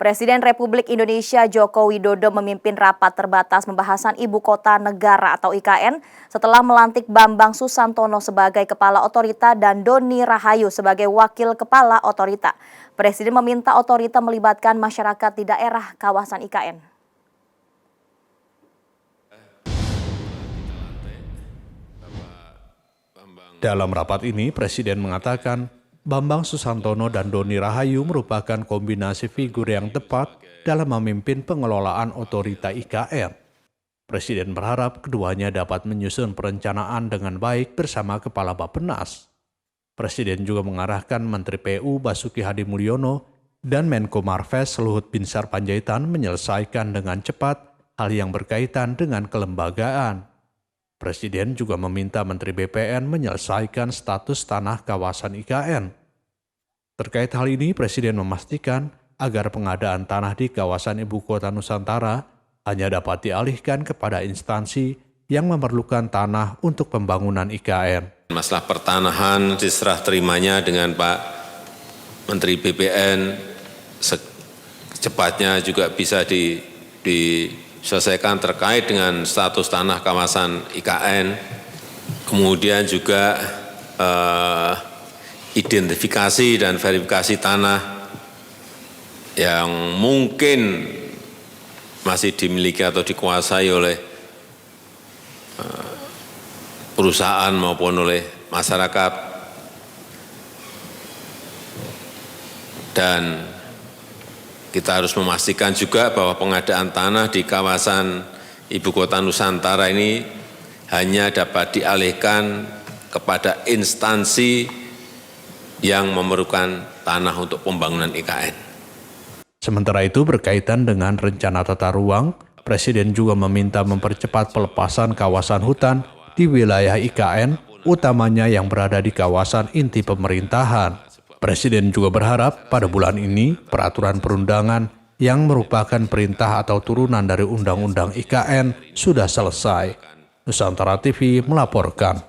Presiden Republik Indonesia Joko Widodo memimpin rapat terbatas pembahasan Ibu Kota Negara atau IKN setelah melantik Bambang Susantono sebagai Kepala Otorita dan Doni Rahayu sebagai Wakil Kepala Otorita. Presiden meminta otorita melibatkan masyarakat di daerah kawasan IKN. Dalam rapat ini, Presiden mengatakan Bambang Susantono dan Doni Rahayu merupakan kombinasi figur yang tepat dalam memimpin pengelolaan otorita IKN. Presiden berharap keduanya dapat menyusun perencanaan dengan baik bersama Kepala Bappenas. Presiden juga mengarahkan Menteri PU Basuki Hadimulyono dan Menko Marves Luhut Binsar Panjaitan menyelesaikan dengan cepat hal yang berkaitan dengan kelembagaan. Presiden juga meminta Menteri BPN menyelesaikan status tanah kawasan IKN. Terkait hal ini, Presiden memastikan agar pengadaan tanah di kawasan Ibu Kota Nusantara hanya dapat dialihkan kepada instansi yang memerlukan tanah untuk pembangunan IKN. Masalah pertanahan diserah terimanya dengan Pak Menteri BPN secepatnya juga bisa diselesaikan terkait dengan status tanah kawasan IKN, kemudian juga identifikasi dan verifikasi tanah yang mungkin masih dimiliki atau dikuasai oleh perusahaan maupun oleh masyarakat, dan kita harus memastikan juga bahwa pengadaan tanah di kawasan Ibu Kota Nusantara ini hanya dapat dialihkan kepada instansi yang memerlukan tanah untuk pembangunan IKN. Sementara itu berkaitan dengan rencana tata ruang, Presiden juga meminta mempercepat pelepasan kawasan hutan di wilayah IKN, utamanya yang berada di kawasan inti pemerintahan. Presiden juga berharap pada bulan ini peraturan perundangan yang merupakan perintah atau turunan dari Undang-Undang IKN sudah selesai. Nusantara TV melaporkan.